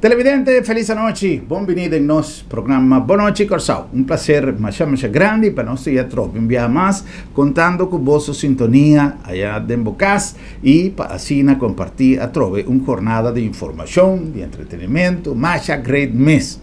Televidente, feliz noite, bem-vindo em nosso programa Boa Noite Corsal. Um prazer mais grande para nós ir a tropa. Enviar mais, contando com vossa sintonia allá de Bocas e para assim compartilhar a tropa uma jornada de informação, de entretenimento, mais great mês.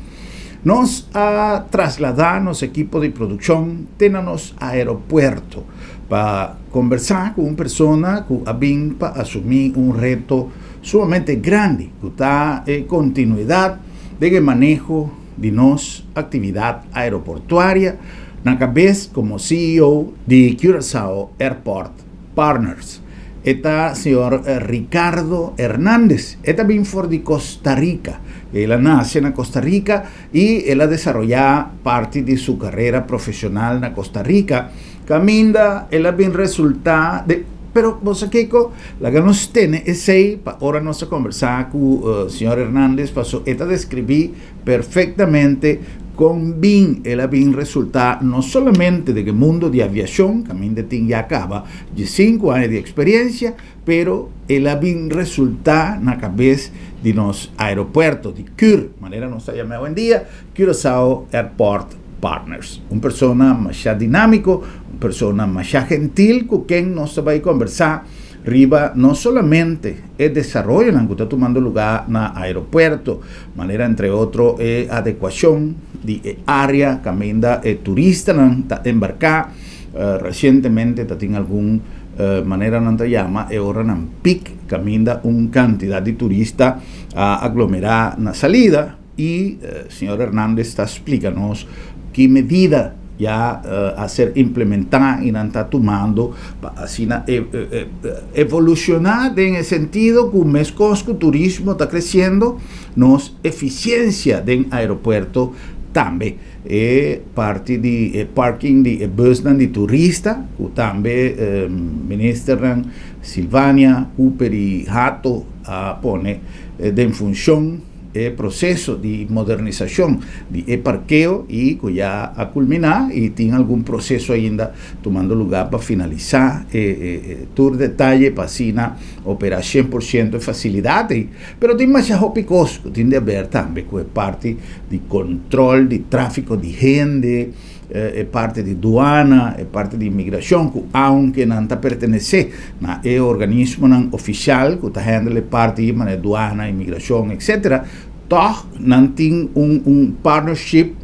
Nós a trasladar nosso equipo de produção temos aeroporto para conversar com uma pessoa que a bem para assumir um reto sumamente grande, que está en continuidad de manejo de nuestra actividad aeroportuaria, na cabeça como CEO de Curaçao Airport Partners. Está señor Ricardo Hernández, está bien for de Costa Rica. Él nace en Costa Rica y él ha desarrollado parte de su carrera profesional en Costa Rica. Caminda, él ha bien resultado de. Pero, vos Kiko, la que nos tiene es ahí, ahora nos a conversar con el señor Hernández, pasó esta describí perfectamente con bien, él ha bien resultado no solamente de que el mundo de aviación, que a mí ya acaba de 5 años de experiencia, pero él ha bien resultado en la cabeza de los aeropuertos, de CUR, manera nos llama hoy en día, Curaçao Airport Partners. Una persona más dinámico, una persona más gentil con quien nos va a conversar arriba no solamente el desarrollo en que está tomando lugar en el aeropuerto, manera entre otros adecuación de área, camina turista está embarcar recientemente tiene algún manera no te llama e ahora en PIC camina una cantidad de turistas a aglomerar en la salida y señor Hernández está explicándonos qué medida ya a ser implementada y está tomando para así evolucionar en el sentido que el turismo está creciendo, nos eficiencia del aeropuerto también. Parte de parking de bus de turista, que también ministran Silvania, Cooper y Hato pone en función proceso de modernización de parqueo y que ya ha culminado y tiene algún proceso ainda tomando lugar para finalizar tour detalle para así operar 100% de facilidad, pero tiene más picoso, tiene de haber también que es parte de control de tráfico de gente, parte de aduana, parte de inmigración, que aunque no pertenece a un organismo oficial que está haciendo parte de aduana, inmigración, etc., toch no tiene un partnership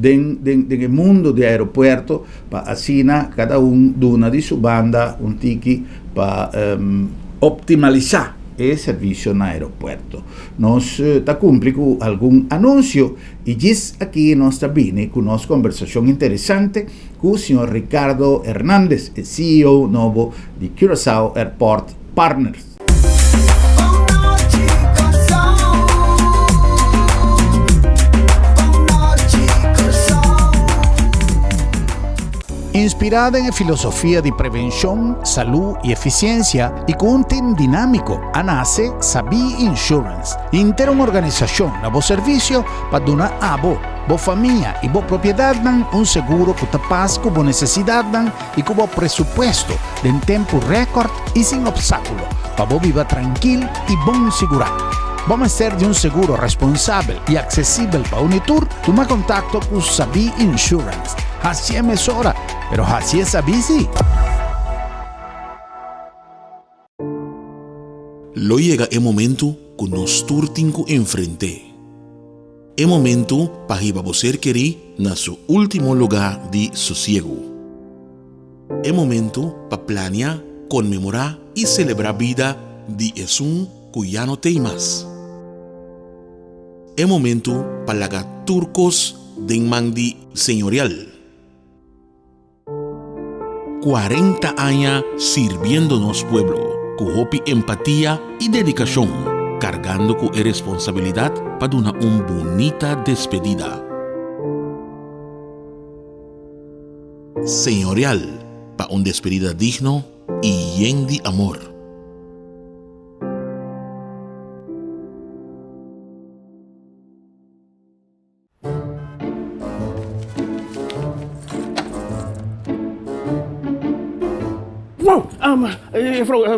en el mundo de aeropuerto para así cada uno de su banda un tiki para optimizar el servicio en el aeropuerto. Nos está cumpliendo con algún anuncio y aquí nos está viene con una conversación interesante con el señor Ricardo Hernández, el CEO nuevo de Curaçao Airport Partners. Inspirada en la filosofía de prevención, salud y eficiencia y con un team dinámico, nace Sabi Insurance, una organización a vos servicio para donar a vos familia y vos propiedad un seguro que te pasa con vos necesidad y con vos presupuesto en tiempo récord y sin obstáculo, para vos vivir tranquilo y bon segurado. Vamos a ser de un seguro responsable y accesible para Unitur. Toma contacto con Sabi Insurance. Así es hora, pero así es Sabi sí. Lo llega el momento que nos turtinco enfrente. El momento para que vos ser querer en su último lugar de sosiego. El momento para planear, conmemorar y celebrar vida de Jesús que ya no te más. El momento para lagar turcos de mandi señorial. 40 años sirviéndonos pueblo, con hopi empatía y dedicación, cargando con responsabilidad para una bonita despedida. Señorial, para una despedida digno y lleno de amor. Wow,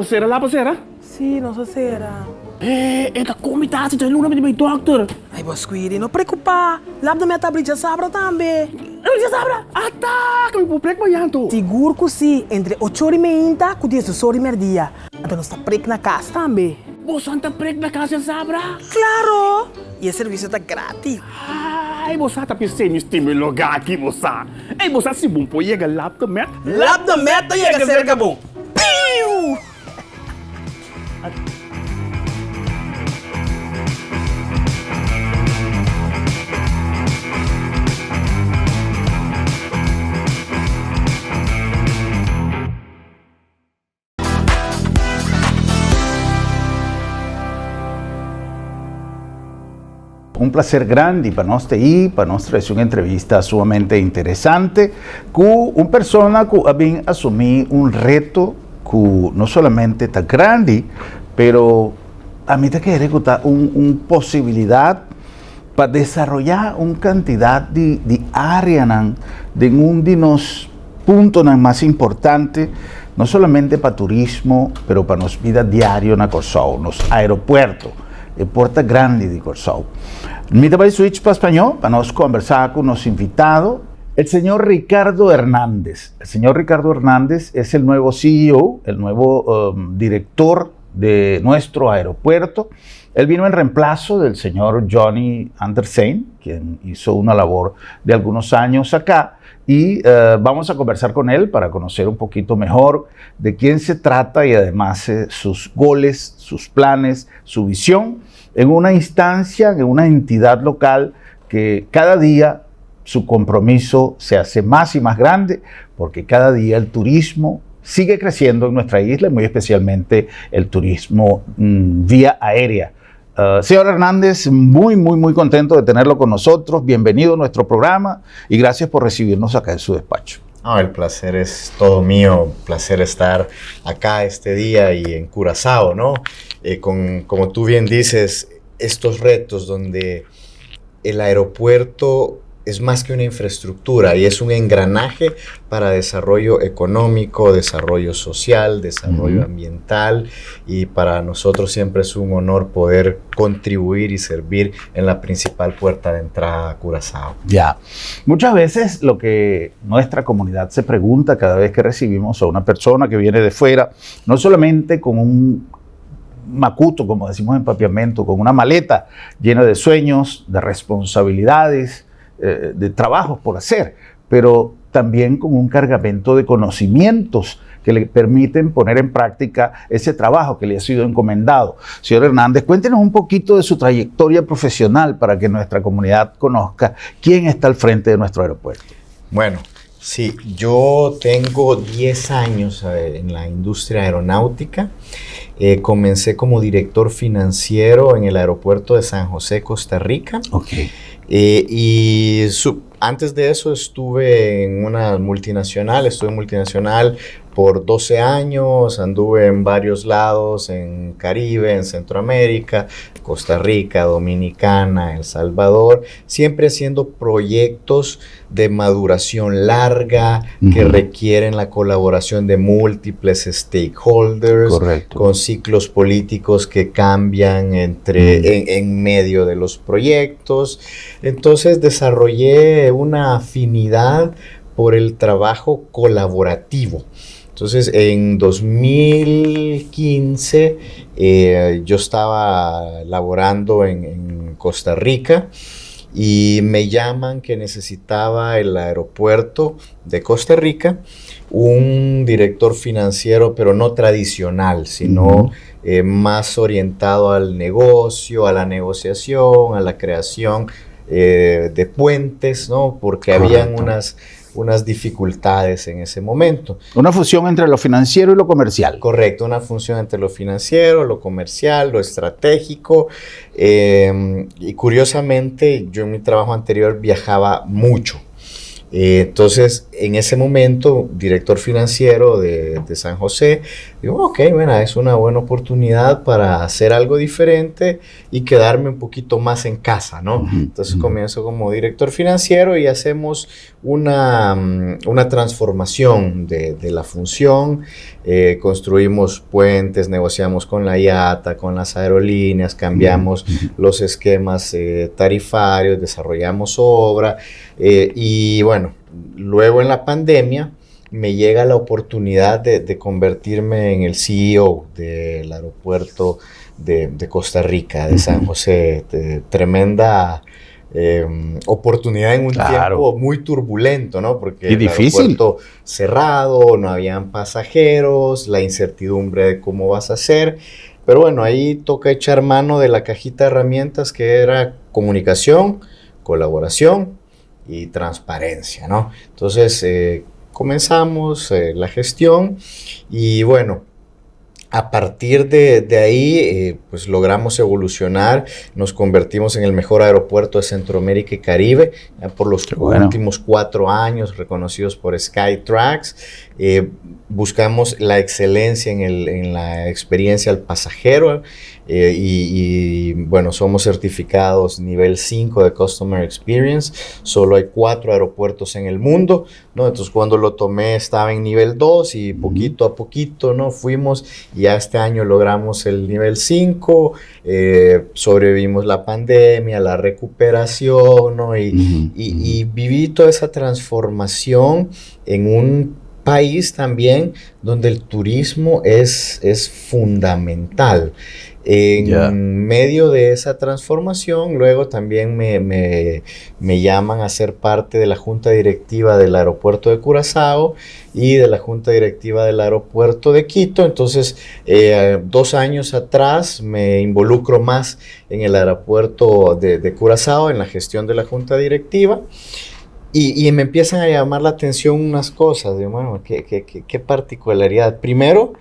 ¿será la pasera? Sí, no sé si era. Esta comitatie te luna met mijn dokter. Ai, boss, Quiri, não preocupa. Lab na tablita sabra também. Ano siya sabra? Ata! Kami po prek ba yan to? Seguro que sim, entre 8h30 e 10h30. Então nós está prek na casa também. Boss, anta prek na casa sabra? Claro! E o serviço está grátis. Ay, bossa, tapi semi-stimilo aqui, bossa. Ay, bossa, si bum po yega lap ka met. Lab na meta e a cerca bom. Piu! Un placer grande para nós ter para nós trazer uma entrevista sumamente interessante com uma pessoa que ha assumir um reto que não somente está grande, pero a mim está querendo que uma possibilidade para desenvolver uma quantidade de áreas de um dos pontos mais importantes, não somente para turismo, pero para nossa vida diária na Corsol, nos aeroportos. Porta Grande de Corsol. Me voy a switch para español para nos conversar con nuestro invitado, el señor Ricardo Hernández. El señor Ricardo Hernández es el nuevo CEO, el nuevo director de nuestro aeropuerto. Él vino en reemplazo del señor Johnny Andersen, quien hizo una labor de algunos años acá. Y vamos a conversar con él para conocer un poquito mejor de quién se trata y además sus goles, sus planes, su visión en una instancia, en una entidad local que cada día su compromiso se hace más y más grande porque cada día el turismo sigue creciendo en nuestra isla, muy especialmente el turismo vía aérea. Señor Hernández, muy contento de tenerlo con nosotros. Bienvenido a nuestro programa y gracias por recibirnos acá en su despacho. El placer es todo mío, placer estar acá este día y en Curazao, ¿no? Como tú bien dices, estos retos donde el aeropuerto es más que una infraestructura y es un engranaje para desarrollo económico, desarrollo social, desarrollo ambiental, y para nosotros siempre es un honor poder contribuir y servir en la principal puerta de entrada a Curazao. Ya, muchas veces lo que nuestra comunidad se pregunta cada vez que recibimos a una persona que viene de fuera, no solamente con un macuto, como decimos en papiamento, con una maleta llena de sueños, de responsabilidades, de trabajos por hacer, pero también con un cargamento de conocimientos que le permiten poner en práctica ese trabajo que le ha sido encomendado. Señor Hernández, cuéntenos un poquito de su trayectoria profesional para que nuestra comunidad conozca quién está al frente de nuestro aeropuerto. Bueno, sí, yo tengo 10 años en la industria aeronáutica. Comencé como director financiero en el aeropuerto de San José, Costa Rica. Okay. Antes de eso estuve en una multinacional, por 12 años, anduve en varios lados, en Caribe, en Centroamérica, Costa Rica, Dominicana, El Salvador, siempre haciendo proyectos de maduración larga que requieren la colaboración de múltiples stakeholders. Correcto. Con ciclos políticos que cambian en medio de los proyectos. Entonces desarrollé una afinidad por el trabajo colaborativo. Entonces, en 2015 yo estaba laborando en Costa Rica y me llaman que necesitaba el aeropuerto de Costa Rica un director financiero, pero no tradicional, sino más orientado al negocio, a la negociación, a la creación de puentes, ¿no? Porque habían unas dificultades en ese momento. Una fusión entre lo financiero y lo comercial. Correcto, una función entre lo financiero, lo comercial, lo estratégico. Y curiosamente, yo en mi trabajo anterior viajaba mucho. Entonces, en ese momento, director financiero de San José, digo, ok, bueno, es una buena oportunidad para hacer algo diferente y quedarme un poquito más en casa, ¿no? Entonces, comienzo como director financiero y hacemos una transformación de la función. construimos puentes, negociamos con la IATA, con las aerolíneas, cambiamos los esquemas tarifarios, desarrollamos obra y bueno, luego en la pandemia me llega la oportunidad de convertirme en el CEO del aeropuerto de Costa Rica, de San José. Tremenda oportunidad en un tiempo muy turbulento, ¿no? Porque y difícil. El aeropuerto cerrado, no habían pasajeros, la incertidumbre de cómo vas a hacer. Pero bueno, ahí toca echar mano de la cajita de herramientas que era comunicación, colaboración y transparencia, ¿no? Entonces, comenzamos la gestión y bueno, a partir de ahí pues logramos evolucionar, nos convertimos en el mejor aeropuerto de Centroamérica y Caribe por los últimos 4 años, reconocidos por Skytrax. Buscamos la excelencia en la experiencia al pasajero y bueno, somos certificados nivel 5 de Customer Experience. Solo hay 4 aeropuertos en el mundo, ¿no? Entonces cuando lo tomé estaba en nivel 2 y poquito a poquito, ¿no? Fuimos y ya este año logramos el nivel 5, sobrevivimos la pandemia, la recuperación, ¿no? Y viví toda esa transformación en un país también donde el turismo es fundamental. En medio de esa transformación, luego también me llaman a ser parte de la junta directiva del aeropuerto de Curazao y de la junta directiva del aeropuerto de Quito. Entonces, 2 años atrás me involucro más en el aeropuerto de Curazao, en la gestión de la junta directiva. Y me empiezan a llamar la atención unas cosas, de, bueno, qué particularidad. Primero,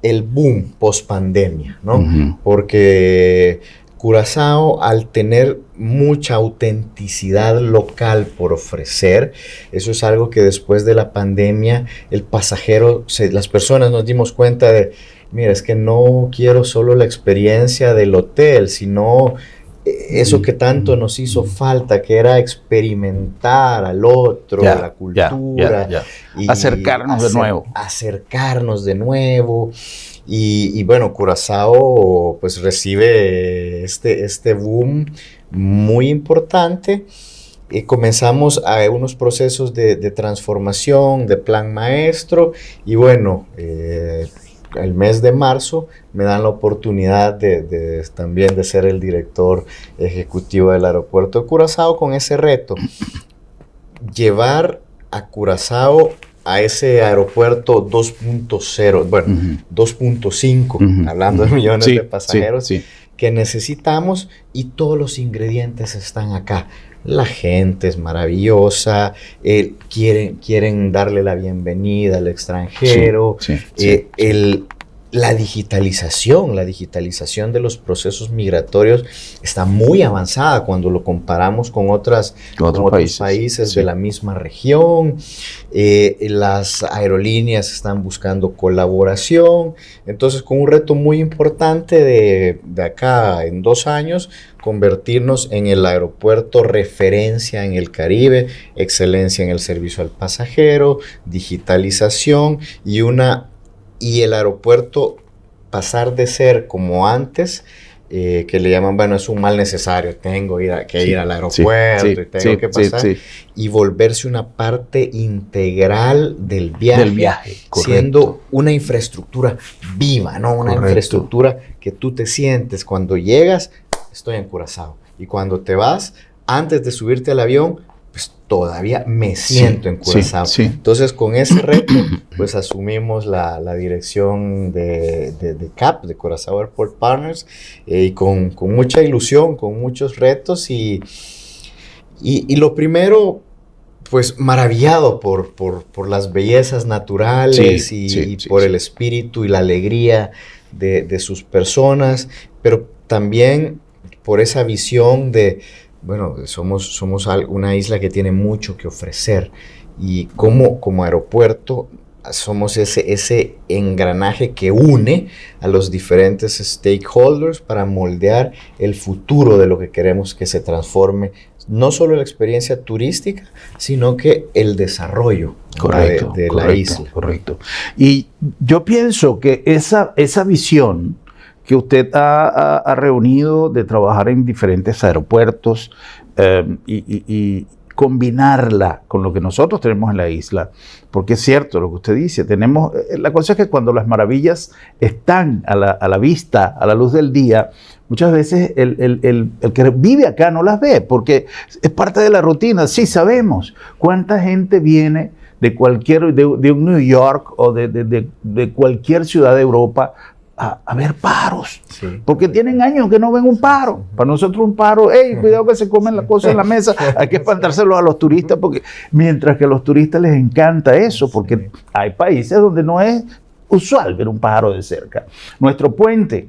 el boom post-pandemia, ¿no? Porque Curazao, al tener mucha autenticidad local por ofrecer, eso es algo que después de la pandemia, el pasajero, las personas nos dimos cuenta de, mira, es que no quiero solo la experiencia del hotel, sino eso que tanto nos hizo falta, que era experimentar al otro, la cultura. Y acercarnos de nuevo. Acercarnos de nuevo. Y bueno, Curazao pues recibe este boom muy importante. Comenzamos a unos procesos de transformación, de plan maestro. Y bueno, el mes de marzo me dan la oportunidad también de ser el director ejecutivo del aeropuerto de Curazao con ese reto. Llevar a Curazao a ese aeropuerto 2.0, bueno, 2.5, hablando de millones de pasajeros que necesitamos, y todos los ingredientes están acá. La gente es maravillosa, quieren darle la bienvenida al extranjero, la digitalización de los procesos migratorios está muy avanzada cuando lo comparamos con otros países de la misma región. Las aerolíneas están buscando colaboración. Entonces, con un reto muy importante de acá en 2 años, convertirnos en el aeropuerto referencia en el Caribe, excelencia en el servicio al pasajero, digitalización y el aeropuerto pasar de ser como antes, que le llaman, bueno, es un mal necesario, tengo que ir al aeropuerto y tengo que pasar, y volverse una parte integral del viaje, siendo una infraestructura viva, ¿no? Una infraestructura que tú te sientes cuando llegas, estoy en Curazao, y cuando te vas, antes de subirte al avión, pues todavía me siento en Curazao. Entonces, con ese reto, pues asumimos la dirección de CAP, de Curazao Airport Partners, y con mucha ilusión, con muchos retos, y lo primero, pues maravillado por las bellezas naturales y por el espíritu y la alegría de sus personas, pero también por esa visión de, bueno, somos una isla que tiene mucho que ofrecer, y como aeropuerto somos ese engranaje que une a los diferentes stakeholders para moldear el futuro de lo que queremos que se transforme no solo la experiencia turística, sino que el desarrollo de la isla. Correcto. Y yo pienso que esa visión que usted ha reunido de trabajar en diferentes aeropuertos y combinarla con lo que nosotros tenemos en la isla, porque es cierto lo que usted dice, la cosa es que cuando las maravillas están a la vista, a la luz del día, muchas veces el que vive acá no las ve, porque es parte de la rutina. Sí, sabemos cuánta gente viene de un New York o de cualquier ciudad de Europa a ver paros, Sí. porque tienen años que no ven un paro. Para nosotros un paro, cuidado que se comen las cosas en la mesa, hay que espantárselo a los turistas, porque mientras que a los turistas les encanta eso, porque hay países donde no es usual ver un pájaro de cerca. Nuestro puente,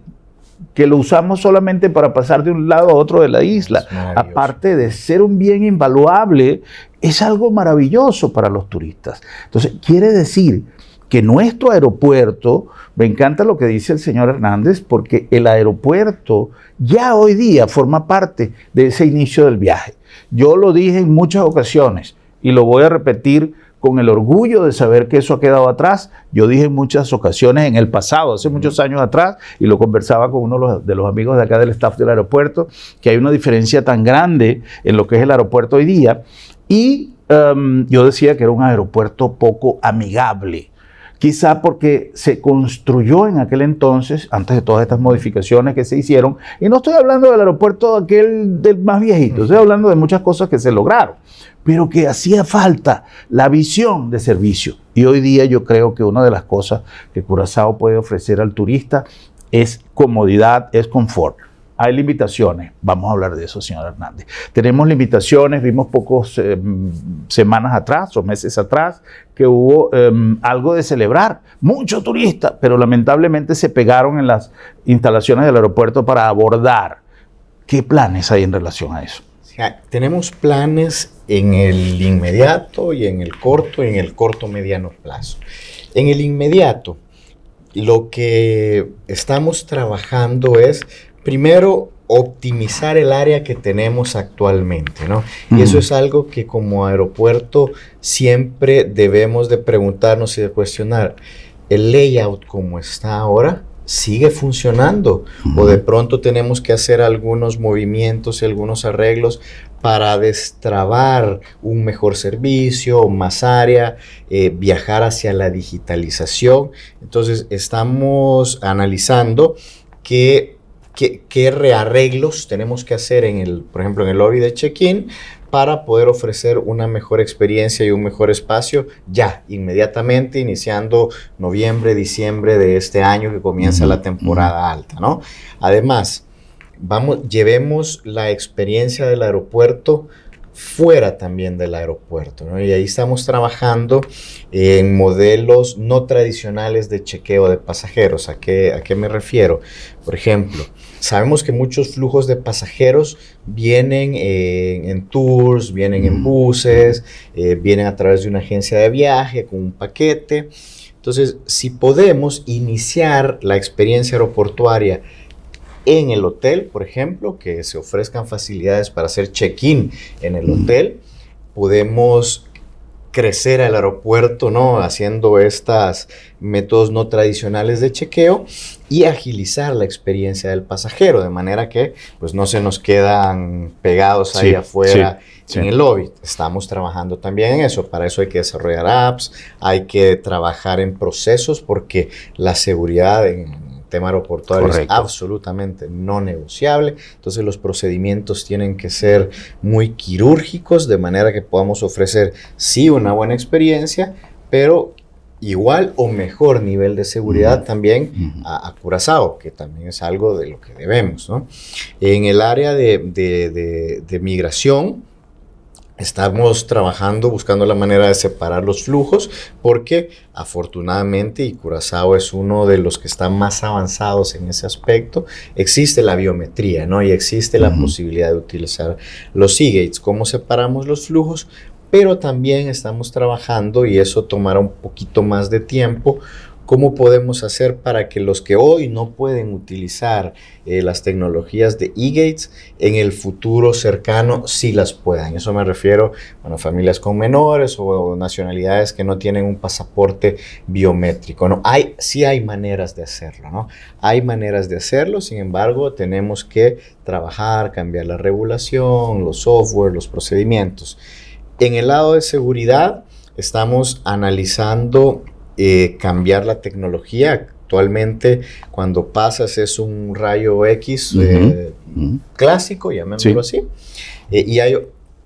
que lo usamos solamente para pasar de un lado a otro de la isla, aparte de ser un bien invaluable, es algo maravilloso para los turistas. Entonces, quiere decir que nuestro aeropuerto, me encanta lo que dice el señor Hernández, porque el aeropuerto ya hoy día forma parte de ese inicio del viaje. Yo lo dije en muchas ocasiones y lo voy a repetir con el orgullo de saber que eso ha quedado atrás. Yo dije en muchas ocasiones en el pasado, hace muchos años atrás, y lo conversaba con uno de los amigos de acá del staff del aeropuerto, que hay una diferencia tan grande en lo que es el aeropuerto hoy día, y yo decía que era un aeropuerto poco amigable. Quizá porque se construyó en aquel entonces, antes de todas estas modificaciones que se hicieron, y no estoy hablando del aeropuerto aquel del más viejito, estoy hablando de muchas cosas que se lograron, pero que hacía falta la visión de servicio. Y hoy día yo creo que una de las cosas que Curazao puede ofrecer al turista es comodidad, es confort. Hay limitaciones, vamos a hablar de eso, señor Hernández. Tenemos limitaciones, vimos pocos semanas atrás o meses atrás que hubo algo de celebrar, muchos turistas, pero lamentablemente se pegaron en las instalaciones del aeropuerto para abordar. ¿Qué planes hay en relación a eso? Tenemos planes en el inmediato y en el corto mediano plazo. En el inmediato, lo que estamos trabajando es, primero, optimizar el área que tenemos actualmente, ¿no? Y eso es algo que como aeropuerto siempre debemos de preguntarnos y de cuestionar. ¿El layout como está ahora sigue funcionando? ¿O de pronto tenemos que hacer algunos movimientos y algunos arreglos para destrabar un mejor servicio, más área, viajar hacia la digitalización? Entonces, estamos analizando qué rearreglos tenemos que hacer por ejemplo, en el lobby de check-in para poder ofrecer una mejor experiencia y un mejor espacio ya, inmediatamente, iniciando noviembre, diciembre de este año que comienza la temporada alta, ¿no? Además, llevemos la experiencia del aeropuerto fuera también del aeropuerto, ¿no? Y ahí estamos trabajando en modelos no tradicionales de chequeo de pasajeros. ¿A qué me refiero? Por ejemplo, sabemos que muchos flujos de pasajeros vienen en tours, vienen en buses, vienen a través de una agencia de viaje con un paquete. Entonces, si podemos iniciar la experiencia aeroportuaria en el hotel, por ejemplo, que se ofrezcan facilidades para hacer check-in en el hotel, podemos crecer al aeropuerto, ¿no? Haciendo estos métodos no tradicionales de chequeo y agilizar la experiencia del pasajero, de manera que pues, no se nos quedan pegados ahí afuera en el lobby. Estamos trabajando también en eso. Para eso hay que desarrollar apps, hay que trabajar en procesos, porque la seguridad en tema aeroportuario es absolutamente no negociable. Entonces los procedimientos tienen que ser muy quirúrgicos, de manera que podamos ofrecer sí una buena experiencia, pero igual o mejor nivel de seguridad también a Curazao, que también es algo de lo que debemos, ¿no? En el área de migración, estamos trabajando, buscando la manera de separar los flujos, porque afortunadamente, y Curazao es uno de los que están más avanzados en ese aspecto, existe la biometría, ¿no? Y existe la posibilidad de utilizar los Seagates. ¿Cómo separamos los flujos? Pero también estamos trabajando, y eso tomará un poquito más de tiempo, ¿cómo podemos hacer para que los que hoy no pueden utilizar las tecnologías de eGates en el futuro cercano sí las puedan? Eso me refiero a familias con menores o nacionalidades que no tienen un pasaporte biométrico, ¿no? Sí hay maneras de hacerlo, ¿no? Hay maneras de hacerlo, sin embargo, tenemos que trabajar, cambiar la regulación, los software, los procedimientos. En el lado de seguridad, estamos analizando cambiar la tecnología. Actualmente, cuando pasas es un rayo X clásico, llamémoslo así. Y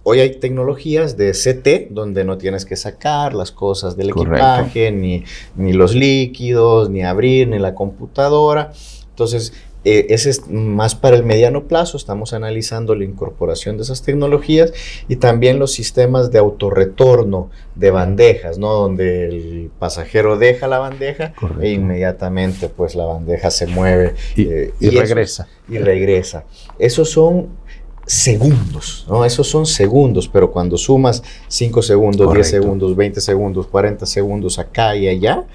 hoy hay tecnologías de CT donde no tienes que sacar las cosas del equipaje, ni los líquidos, ni abrir, ni la computadora. Entonces, ese es más para el mediano plazo. Estamos analizando la incorporación de esas tecnologías y también los sistemas de autorretorno de bandejas, ¿no? Donde el pasajero deja la bandeja e inmediatamente pues la bandeja se mueve y regresa. Y regresa. Esos son segundos, ¿no? Esos son segundos, pero cuando sumas 5 segundos, 10 segundos, 20 segundos, 40 segundos acá y allá,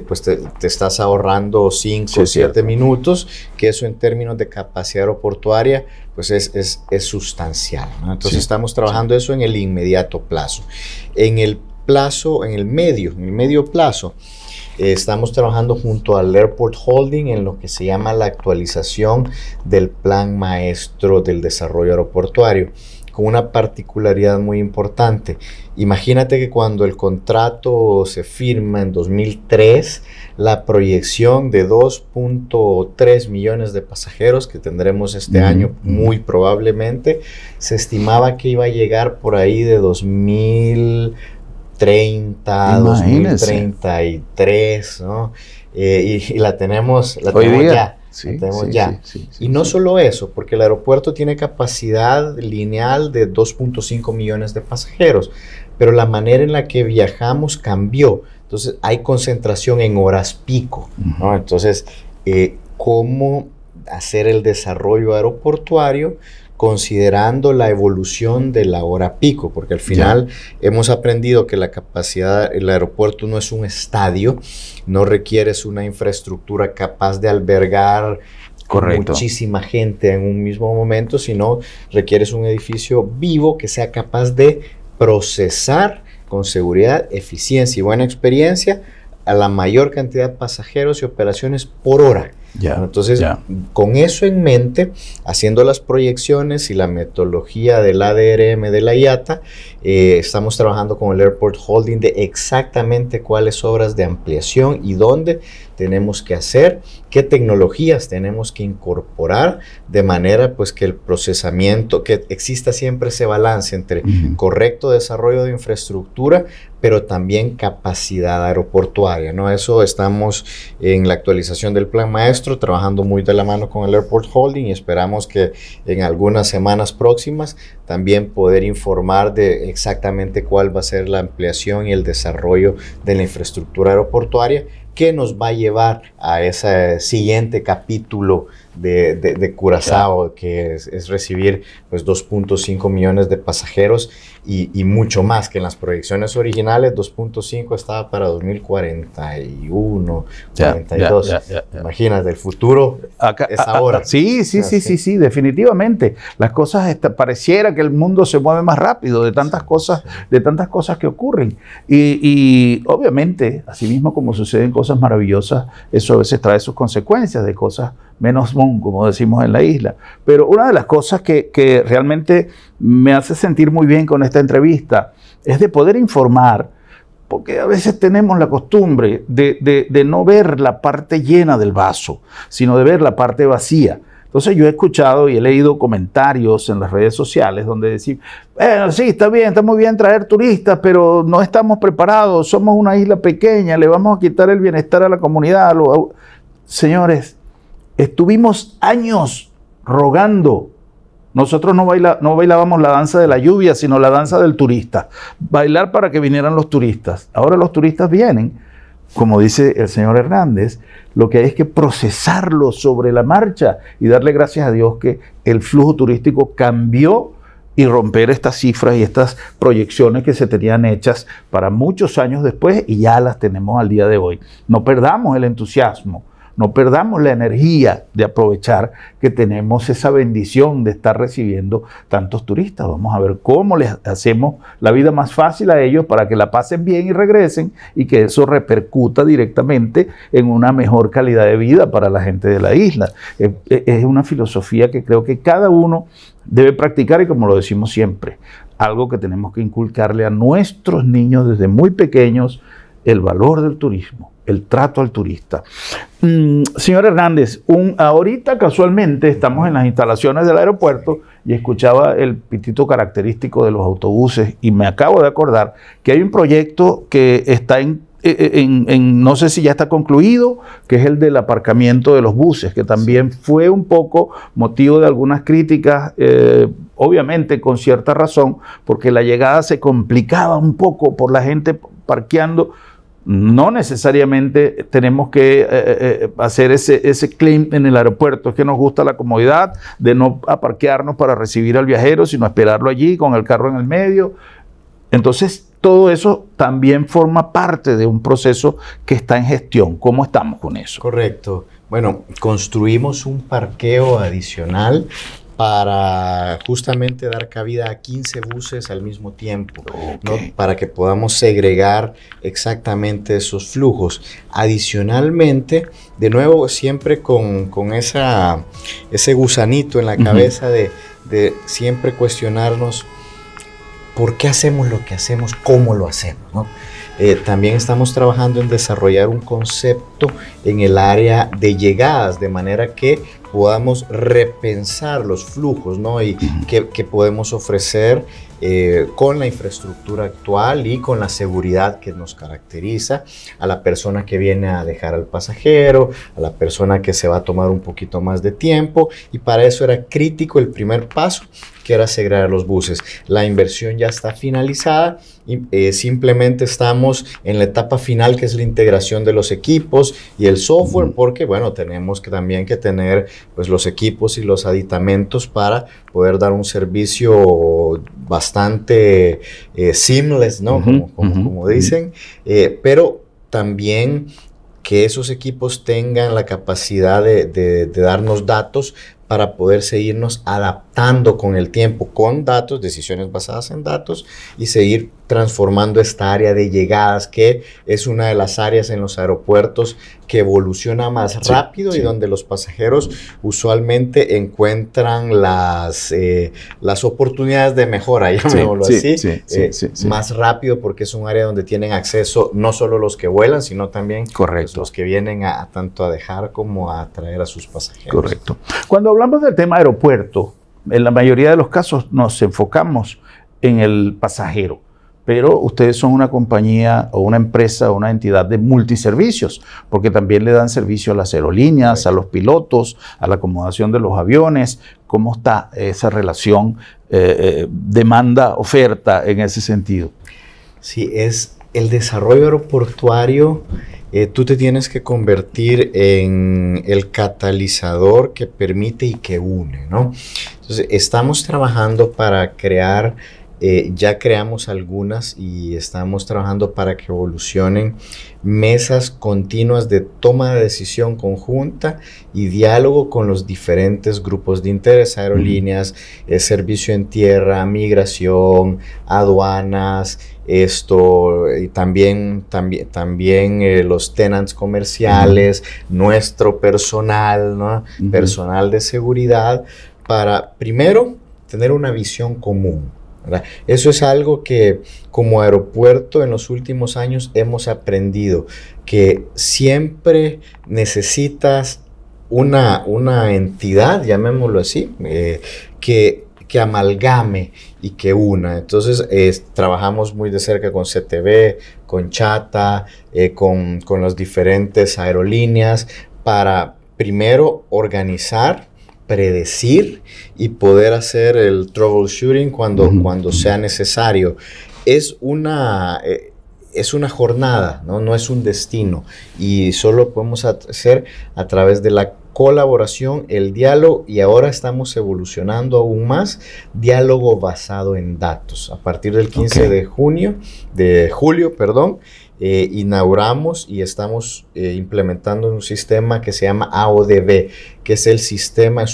pues te estás ahorrando 5 o 7 minutos, que eso en términos de capacidad aeroportuaria, pues es sustancial, ¿no? Entonces estamos trabajando eso en el inmediato plazo. En el medio plazo, estamos trabajando junto al Airport Holding en lo que se llama la actualización del plan maestro del desarrollo aeroportuario, con una particularidad muy importante. Imagínate que cuando el contrato se firma en 2003, la proyección de 2.3 millones de pasajeros que tendremos este año, muy probablemente, se estimaba que iba a llegar por ahí de 2033, ¿no? Y la tenemos ya. Y no solo eso, porque el aeropuerto tiene capacidad lineal de 2.5 millones de pasajeros, pero la manera en la que viajamos cambió. Entonces hay concentración en horas pico, ¿no? Entonces, ¿cómo hacer el desarrollo aeroportuario considerando la evolución de la hora pico? Porque al final hemos aprendido que la capacidad, el aeropuerto no es un estadio, no requieres una infraestructura capaz de albergar muchísima gente en un mismo momento, sino requieres un edificio vivo que sea capaz de procesar con seguridad, eficiencia y buena experiencia a la mayor cantidad de pasajeros y operaciones por hora. Entonces, con eso en mente, haciendo las proyecciones y la metodología del ADRM de la IATA, estamos trabajando con el Airport Holding de exactamente cuáles obras de ampliación y dónde tenemos que hacer, qué tecnologías tenemos que incorporar, de manera pues que el procesamiento, que exista siempre ese balance entre correcto desarrollo de infraestructura, pero también capacidad aeroportuaria, ¿no? Eso estamos en la actualización del plan maestro, trabajando muy de la mano con el Airport Holding, y esperamos que en algunas semanas próximas también poder informar de exactamente cuál va a ser la ampliación y el desarrollo de la infraestructura aeroportuaria, que nos va a llevar a ese siguiente capítulo de Curazao, que es recibir pues 2.5 millones de pasajeros y mucho más, que en las proyecciones originales 2.5 estaba para 2041, 42. Imagínate, el futuro es ahora. Sí, definitivamente. Las cosas, pareciera que el mundo se mueve más rápido de tantas cosas que ocurren. Y obviamente, así mismo como suceden cosas maravillosas, eso a veces trae sus consecuencias de cosas menos como decimos en la isla. Pero una de las cosas que realmente me hace sentir muy bien con esta entrevista es de poder informar, porque a veces tenemos la costumbre de no ver la parte llena del vaso, sino de ver la parte vacía. Entonces yo he escuchado y he leído comentarios en las redes sociales donde decir, sí, está muy bien traer turistas, pero no estamos preparados, somos una isla pequeña, le vamos a quitar el bienestar a la comunidad. Señores, estuvimos años rogando. Nosotros no bailábamos la danza de la lluvia, sino la danza del turista. Bailar para que vinieran los turistas. Ahora los turistas vienen, como dice el señor Hernández, lo que hay es que procesarlo sobre la marcha y darle gracias a Dios que el flujo turístico cambió y romper estas cifras y estas proyecciones que se tenían hechas para muchos años después y ya las tenemos al día de hoy. No perdamos el entusiasmo, no perdamos la energía de aprovechar que tenemos esa bendición de estar recibiendo tantos turistas. Vamos a ver cómo les hacemos la vida más fácil a ellos para que la pasen bien y regresen y que eso repercuta directamente en una mejor calidad de vida para la gente de la isla. Es una filosofía que creo que cada uno debe practicar y, como lo decimos siempre, algo que tenemos que inculcarle a nuestros niños desde muy pequeños, el valor del turismo, el trato al turista. Señor Hernández, ahorita casualmente estamos en las instalaciones del aeropuerto y escuchaba el pitito característico de los autobuses y me acabo de acordar que hay un proyecto que está no sé si ya está concluido, que es el del aparcamiento de los buses, que también fue un poco motivo de algunas críticas, obviamente con cierta razón, porque la llegada se complicaba un poco por la gente parqueando. No necesariamente tenemos que hacer ese claim en el aeropuerto, es que nos gusta la comodidad de no aparquearnos para recibir al viajero, sino esperarlo allí con el carro en el medio. Entonces, todo eso también forma parte de un proceso que está en gestión. ¿Cómo estamos con eso? Correcto. Bueno, construimos un parqueo adicional para justamente dar cabida a 15 buses al mismo tiempo, ¿no? Para que podamos segregar exactamente esos flujos. Adicionalmente, de nuevo, siempre con ese gusanito en la cabeza de siempre cuestionarnos por qué hacemos lo que hacemos, cómo lo hacemos, ¿no? También estamos trabajando en desarrollar un concepto en el área de llegadas, de manera que podamos repensar los flujos, ¿no? Y que podemos ofrecer con la infraestructura actual y con la seguridad que nos caracteriza a la persona que viene a dejar al pasajero, a la persona que se va a tomar un poquito más de tiempo, y para eso era crítico el primer paso, que era segregar los buses. La inversión ya está finalizada y simplemente estamos en la etapa final, que es la integración de los equipos y el software, porque bueno, tenemos que también que tener pues los equipos y los aditamentos para poder dar un servicio bastante seamless, ¿no? Como dicen, pero también que esos equipos tengan la capacidad de darnos datos para poder seguirnos adaptando con el tiempo, con datos, decisiones basadas en datos, y seguir transformando esta área de llegadas, que es una de las áreas en los aeropuertos que evoluciona más rápido y donde los pasajeros usualmente encuentran las oportunidades de mejora, llamémoslo así, más rápido, porque es un área donde tienen acceso no solo los que vuelan, sino también pues, los que vienen tanto a dejar como a traer a sus pasajeros. Correcto. Cuando hablamos del tema aeropuerto, en la mayoría de los casos nos enfocamos en el pasajero, pero ustedes son una compañía o una empresa o una entidad de multiservicios, porque también le dan servicio a las aerolíneas, a los pilotos, a la acomodación de los aviones. ¿Cómo está esa relación demanda-oferta en ese sentido? Sí, es el desarrollo aeroportuario. Tú te tienes que convertir en el catalizador que permite y que une, ¿no? Entonces, estamos trabajando para crear, ya creamos algunas y estamos trabajando para que evolucionen mesas continuas de toma de decisión conjunta y diálogo con los diferentes grupos de interés, aerolíneas, servicio en tierra, migración, aduanas, y también los tenants comerciales, nuestro personal, ¿no? Personal de seguridad, para primero tener una visión común, ¿verdad? Eso es algo que como aeropuerto en los últimos años hemos aprendido, que siempre necesitas una entidad, llamémoslo así, que amalgame y que una. Entonces trabajamos muy de cerca con CTV, con Chata, con las diferentes aerolíneas, para primero organizar, predecir y poder hacer el troubleshooting cuando sea necesario. es una jornada, ¿no? No es un destino, y solo podemos hacer a través de la colaboración, el diálogo, y ahora estamos evolucionando aún más, diálogo basado en datos. A partir del 15 de julio, inauguramos y estamos implementando un sistema que se llama AODB, que es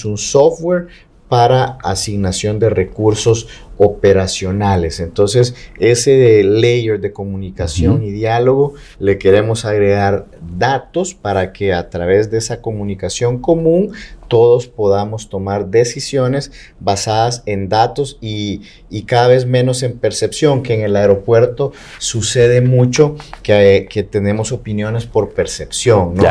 un software para asignación de recursos operacionales. Entonces, ese layer de comunicación y diálogo le queremos agregar datos para que a través de esa comunicación común todos podamos tomar decisiones basadas en datos y cada vez menos en percepción, que en el aeropuerto sucede mucho que tenemos opiniones por percepción, ¿no?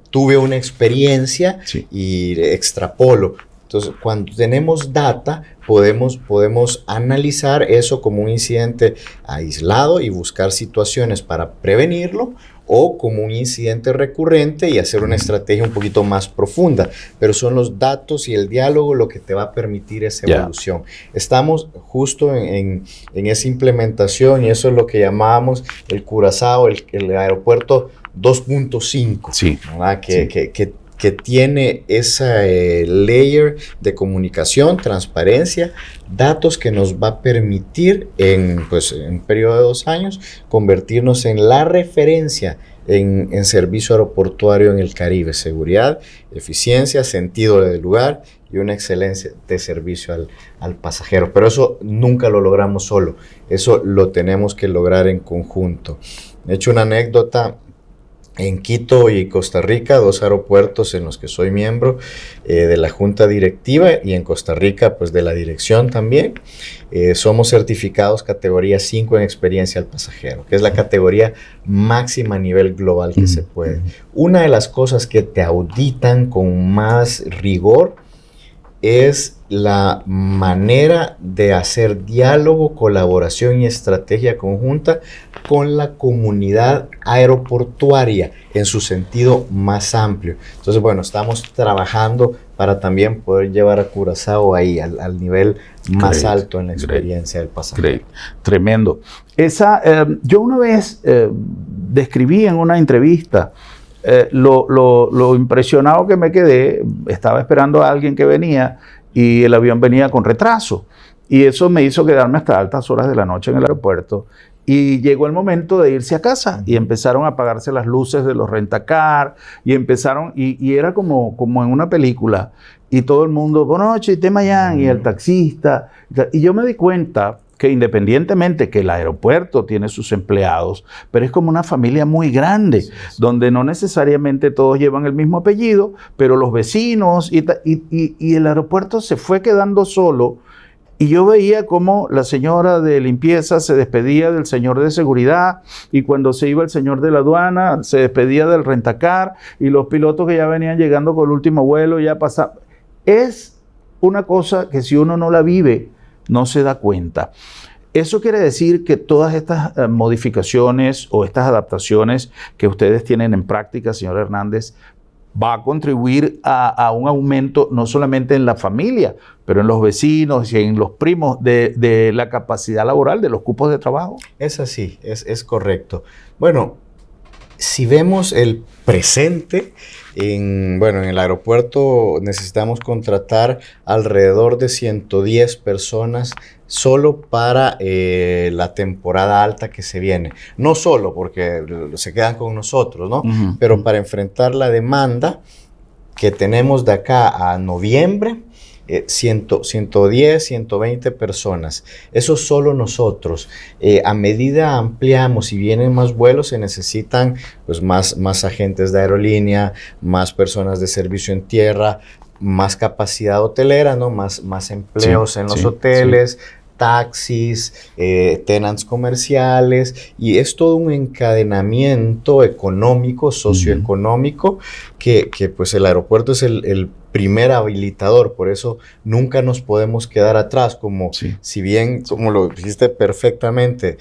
Tuve una experiencia y extrapolo. Entonces, cuando tenemos data, podemos analizar eso como un incidente aislado y buscar situaciones para prevenirlo, o como un incidente recurrente y hacer una estrategia un poquito más profunda. Pero son los datos y el diálogo lo que te va a permitir esa evolución. Estamos justo en esa implementación, y eso es lo que llamábamos el Curazao, el aeropuerto 2.5, que tiene esa layer de comunicación, transparencia, datos que nos va a permitir en un periodo de 2 años convertirnos en la referencia en servicio aeroportuario en el Caribe: seguridad, eficiencia, sentido del lugar y una excelencia de servicio al pasajero. Pero eso nunca lo logramos solo, eso lo tenemos que lograr en conjunto. He hecho una anécdota. En Quito y Costa Rica, 2 aeropuertos en los que soy miembro de la junta directiva, y en Costa Rica pues de la dirección también, somos certificados categoría 5 en experiencia al pasajero, que es la categoría máxima a nivel global que se puede. Una de las cosas que te auditan con más rigor es la manera de hacer diálogo, colaboración y estrategia conjunta con la comunidad aeroportuaria en su sentido más amplio. Entonces, bueno, estamos trabajando para también poder llevar a Curazao ahí al nivel más alto en la experiencia del pasajero. Tremendo. Yo una vez describí en una entrevista lo impresionado que me quedé. Estaba esperando a alguien que venía y el avión venía con retraso, y eso me hizo quedarme hasta altas horas de la noche en el aeropuerto, y llegó el momento de irse a casa y empezaron a apagarse las luces de los rentacar y era como en una película, y todo el mundo, buenas noches, Temayán, y el taxista, y yo me di cuenta que independientemente que el aeropuerto tiene sus empleados, pero es como una familia muy grande, donde no necesariamente todos llevan el mismo apellido, pero los vecinos, y el aeropuerto se fue quedando solo, y yo veía cómo la señora de limpieza se despedía del señor de seguridad, y cuando se iba el señor de la aduana, se despedía del rentacar, y los pilotos que ya venían llegando con el último vuelo ya pasaban. Es una cosa que si uno no la vive, no se da cuenta. Eso quiere decir que todas estas modificaciones o estas adaptaciones que ustedes tienen en práctica, señor Hernández, va a contribuir a un aumento no solamente en la familia, pero en los vecinos y en los primos de la capacidad laboral, de los cupos de trabajo. Es así, es correcto. Bueno, si vemos el presente, en el aeropuerto necesitamos contratar alrededor de 110 personas solo para la temporada alta que se viene. No solo porque se quedan con nosotros, ¿no? Pero para enfrentar la demanda que tenemos de acá a noviembre, 110, 120 personas. Eso solo nosotros. A medida ampliamos y vienen más vuelos, se necesitan pues más agentes de aerolínea, más personas de servicio en tierra, más capacidad hotelera, ¿no? Más empleos en los hoteles, taxis, tenants comerciales, y es todo un encadenamiento económico, socioeconómico, que pues el aeropuerto es el primer habilitador. Por eso nunca nos podemos quedar atrás, si bien, como lo dijiste perfectamente,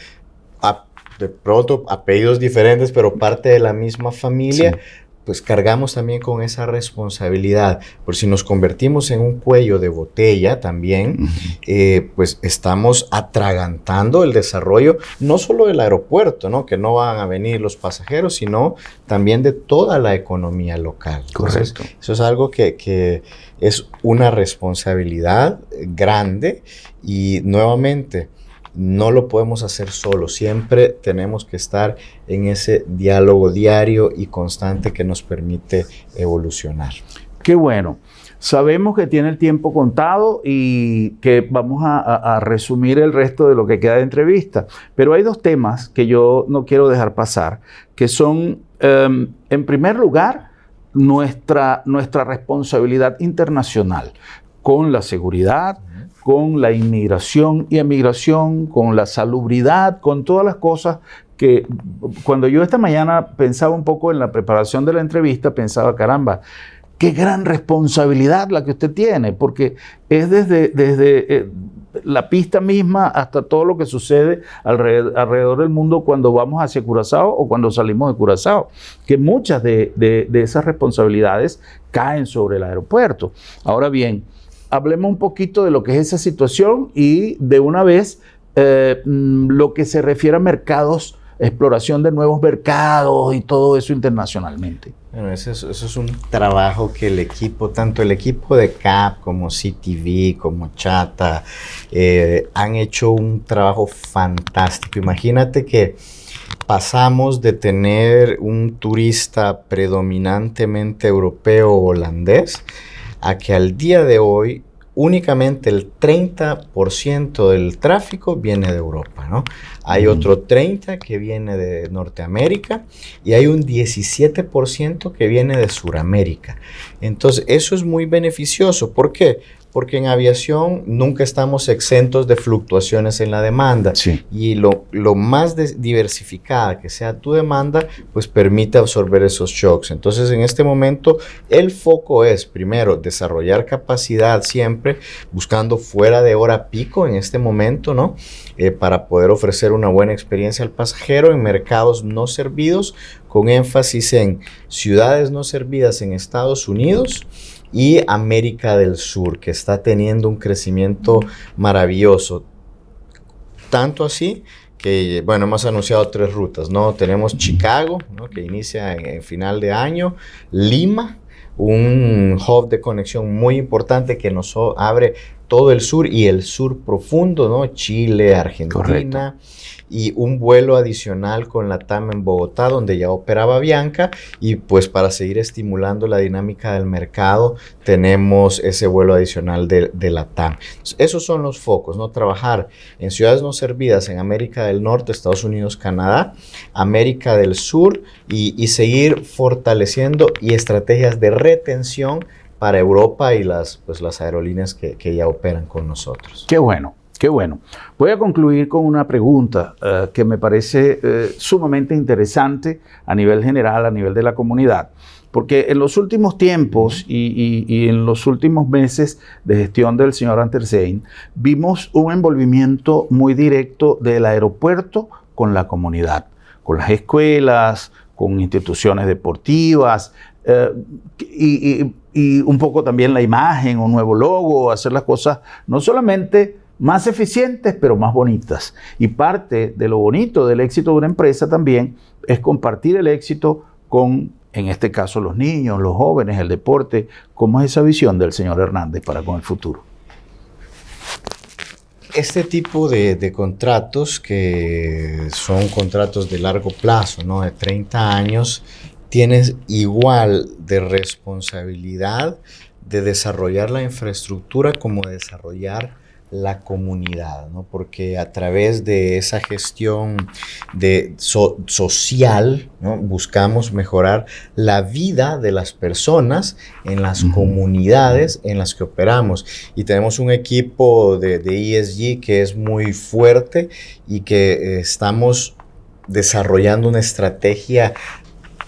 de pronto apellidos diferentes, pero parte de la misma familia, pues cargamos también con esa responsabilidad, por si nos convertimos en un cuello de botella también, pues estamos atragantando el desarrollo no solo del aeropuerto, ¿no? Que no van a venir los pasajeros, sino también de toda la economía local. Entonces, Correcto. eso es algo que es una responsabilidad grande y nuevamente no lo podemos hacer solo, siempre tenemos que estar en ese diálogo diario y constante que nos permite evolucionar. Qué bueno. Sabemos que tiene el tiempo contado y que vamos a resumir el resto de lo que queda de entrevista, pero hay dos temas que yo no quiero dejar pasar, que son, en primer lugar, nuestra responsabilidad internacional con la seguridad, con la inmigración y emigración, con la salubridad, con todas las cosas que cuando yo esta mañana pensaba un poco en la preparación de la entrevista, pensaba, caramba, qué gran responsabilidad la que usted tiene, porque es desde la pista misma hasta todo lo que sucede alrededor del mundo cuando vamos hacia Curazao o cuando salimos de Curazao, que muchas de esas responsabilidades caen sobre el aeropuerto. Ahora bien, hablemos un poquito de lo que es esa situación y de una vez lo que se refiere a mercados, exploración de nuevos mercados y todo eso internacionalmente. Bueno, eso es un trabajo que el equipo, tanto el equipo de CAP como CTV, como Chata, han hecho un trabajo fantástico. Imagínate que pasamos de tener un turista predominantemente europeo o holandés a que al día de hoy únicamente el 30% del tráfico viene de Europa, ¿no? Hay otro 30% que viene de Norteamérica y hay un 17% que viene de Suramérica. Entonces, eso es muy beneficioso. ¿Por qué? Porque en aviación nunca estamos exentos de fluctuaciones en la demanda. Sí. Y lo más diversificada que sea tu demanda, pues permite absorber esos shocks. Entonces, en este momento, el foco es, primero, desarrollar capacidad siempre, buscando fuera de hora pico en este momento, ¿no? Para poder ofrecer una buena experiencia al pasajero en mercados no servidos, con énfasis en ciudades no servidas en Estados Unidos y América del Sur, que está teniendo un crecimiento maravilloso. Tanto así que, bueno, hemos anunciado 3 rutas, ¿no? Tenemos Chicago, ¿no? Que inicia en final de año, Lima, un hub de conexión muy importante que nos abre todo el sur y el sur profundo, ¿no? Chile, Argentina. Correcto. Y un vuelo adicional con la TAM en Bogotá, donde ya operaba Bianca, y pues para seguir estimulando la dinámica del mercado, tenemos ese vuelo adicional de la TAM. Entonces, esos son los focos, ¿no? Trabajar en ciudades no servidas en América del Norte, Estados Unidos, Canadá, América del Sur, y seguir fortaleciendo y estrategias de retención para Europa y las aerolíneas que ya operan con nosotros. Qué bueno. Qué bueno. Voy a concluir con una pregunta que me parece sumamente interesante a nivel general, a nivel de la comunidad, porque en los últimos tiempos y en los últimos meses de gestión del señor Antersein, vimos un envolvimiento muy directo del aeropuerto con la comunidad, con las escuelas, con instituciones deportivas, y un poco también la imagen, un nuevo logo, hacer las cosas no solamente más eficientes, pero más bonitas. Y parte de lo bonito del éxito de una empresa también es compartir el éxito con, en este caso, los niños, los jóvenes, el deporte. ¿Cómo es esa visión del señor Hernández para con el futuro? Este tipo de contratos, que son contratos de largo plazo, ¿no? De 30 años, tienes igual de responsabilidad de desarrollar la infraestructura como de desarrollar la comunidad, ¿no? Porque a través de esa gestión social, ¿no? Buscamos mejorar la vida de las personas en las comunidades en las que operamos. Y tenemos un equipo de ESG que es muy fuerte y que estamos desarrollando una estrategia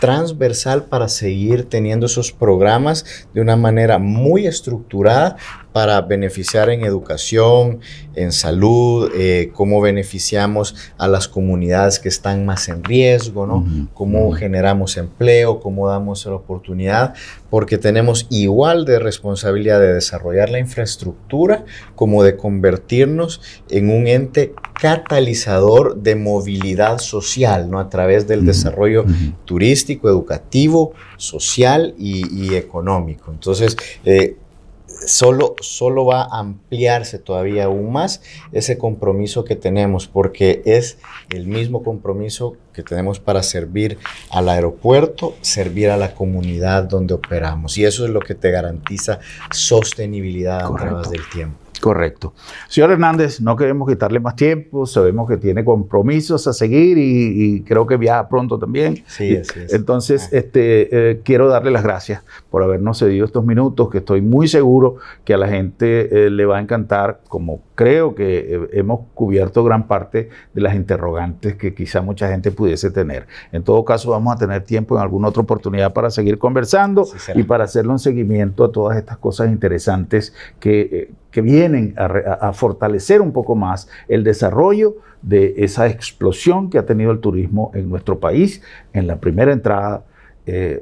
transversal para seguir teniendo esos programas de una manera muy estructurada para beneficiar en educación, en salud, cómo beneficiamos a las comunidades que están más en riesgo, ¿no? Cómo generamos empleo, cómo damos la oportunidad, porque tenemos igual de responsabilidad de desarrollar la infraestructura como de convertirnos en un ente catalizador de movilidad social, ¿no? A través del desarrollo turístico, educativo, social y económico. Entonces, solo va a ampliarse todavía aún más ese compromiso que tenemos, porque es el mismo compromiso que tenemos para servir al aeropuerto, servir a la comunidad donde operamos, y eso es lo que te garantiza sostenibilidad a través del tiempo. Correcto. Señor Hernández, no queremos quitarle más tiempo, sabemos que tiene compromisos a seguir y creo que viaja pronto también. Sí, así es. Entonces, quiero darle las gracias por habernos cedido estos minutos, que estoy muy seguro que a la gente le va a encantar, como creo que hemos cubierto gran parte de las interrogantes que quizá mucha gente pudiese tener. En todo caso, vamos a tener tiempo en alguna otra oportunidad para seguir conversando y para hacerle un seguimiento a todas estas cosas interesantes que vienen a fortalecer un poco más el desarrollo de esa explosión que ha tenido el turismo en nuestro país en la primera entrada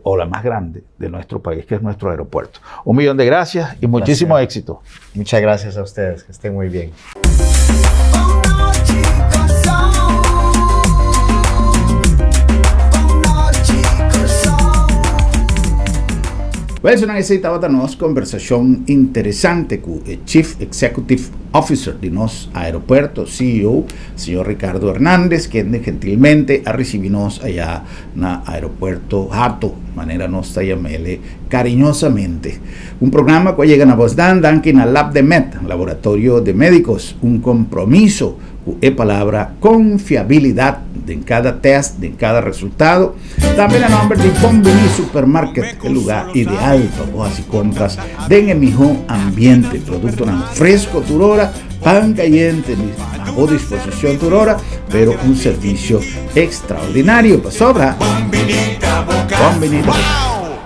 o la más grande de nuestro país, que es nuestro aeropuerto. 1.000.000 de gracias y muchísimo éxito. Muchas gracias a ustedes, que estén muy bien. Bueno, essa estava nós conversação interessante com o Chief Executive Officer de nosso aeroporto, CEO, senhor Ricardo Hernández, que gentilmente ha recibido-nos allá no aeropuerto Hato, maneira nós chamamos-lhe carinhosamente. Programa que chega na voz aqui na Lab de Med, Laboratório de Médicos, compromisso com a palavra confiabilidade em cada teste, em cada resultado. Também a nome de Bombini Supermarket, o lugar ideal para vos y compras en el mejor ambiente, producto fresco turora, pan caliente a vos disposición turora, pero un servicio extraordinario para sobra.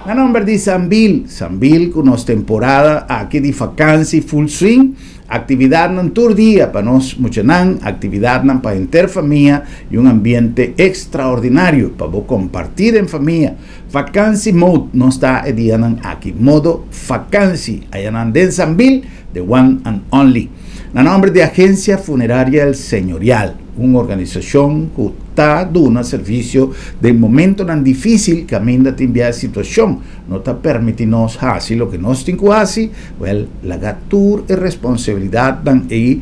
A nombre de Sambil con nos temporada aquí de vacancia full swing, actividad en todo día para nos muchanan, actividad para interfamilia y un ambiente extraordinario para vos compartir en familia. Vacancy mode no está edianan aquí, modo vacancy, allá en Sambil, the one and only. A nombre de Agencia Funeraria El Señorial, una organización que está dando servicio de momento tan difícil que ainda te envía situación, no está permitiendo hacer lo que nos tengo que hacer, la gatur es responsabilidad de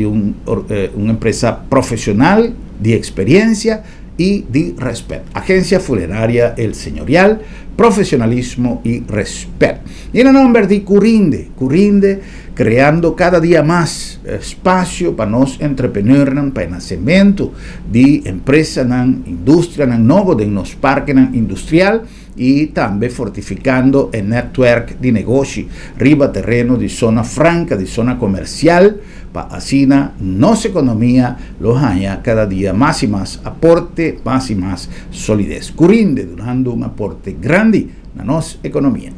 una empresa profesional, de experiencia y de respeto. Agencia Funeraria El Señorial, profesionalismo y respeto. Y en el nombre de Curinde, creando cada día más espacio para los entrepreneurs, para el nacimiento de empresas, industria, nuevo de los parques industrial, y también fortificando el network de negocio, riba terreno de zona franca, de zona comercial, para así nuestra economía los haya cada día más y más aporte, más y más solidez. Curinde dando un aporte grande a nuestra economía.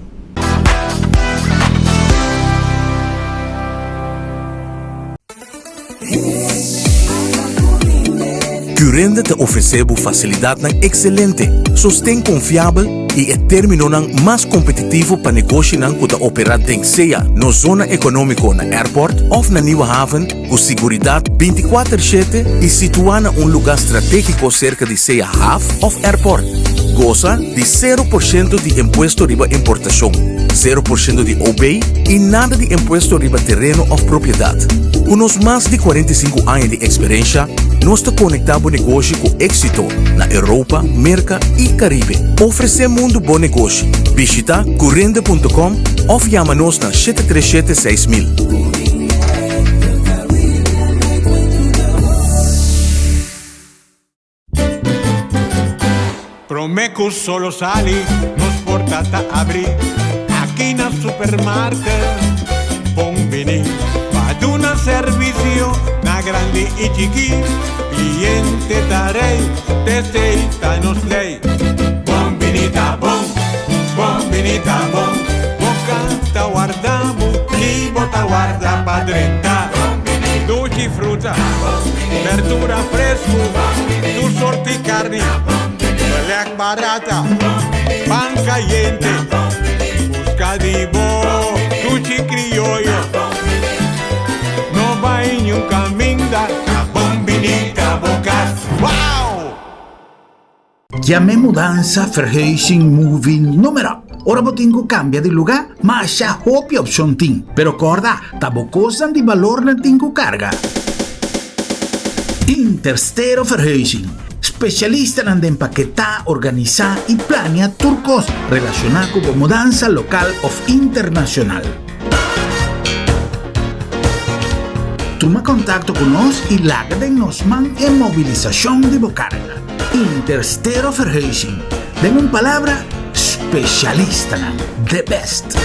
Curinde te oferecemos facilidade excelente, sostém confiável e é termino mais competitivo para negócio que te operar em seja na zona econômica na airport ou na Nieuwe Haven, com segurança 24/7 e situada em lugar estratégico cerca de seja haven ou airport. Goza de 0% de imposto riba importação, 0% de OB e nada de imposto riba terreno ou propriedade. Com os mais de 45 anos de experiência, nós te conectamos negócio com êxito na Europa, América e Caribe. Oferecemos um bom negócio. Visita curinde.com ou chama-nos na 737-6000. Promeco solo sali, nos portata apri. Aquí na supermarket, Bombini. Paduna servicio, na grandi y chiqui. Cliente darei, te seita nos lei. bombinita, bombinita, boca guardamos y bota guarda pa' 30. Dulce y fruta, verdura fresco, tu sorte y carne, pelea barata, pan caliente, buscadivo, dulce criollo, no va en un caminda, bombinita, bocas, wow! Chiamé mudanza Verhuizing Moving numero. Ora botingo cambia di lugar, mas já hopi option ting. Pero corda, tabo cosan di valor na tingo carga. Interstero Verhuizing. Specialista en empaquetar, organizar y planear turcos relacionados con mudanza local o internacional. Toma contacto con nos y lágade nos man en movilización de bocarga. Interstero Verhuizing. Den una palabra, specialista, the best.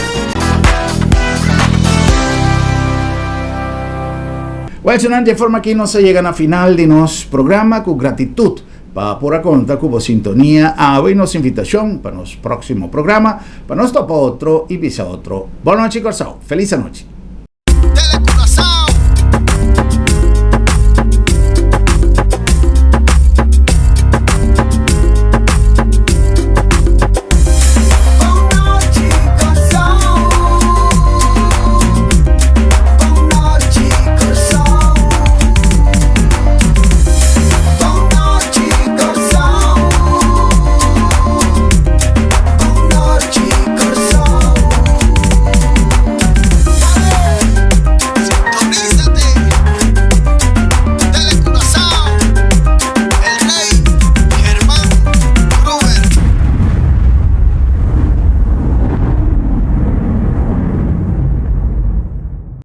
Bueno, de forma que nos llegan a final de nos programa con gratitud para por conta con vos sintonía y nos invitación para nos próximo programa para nos topa otro y visa otro. Buenas noches, Corsao. Feliz noche.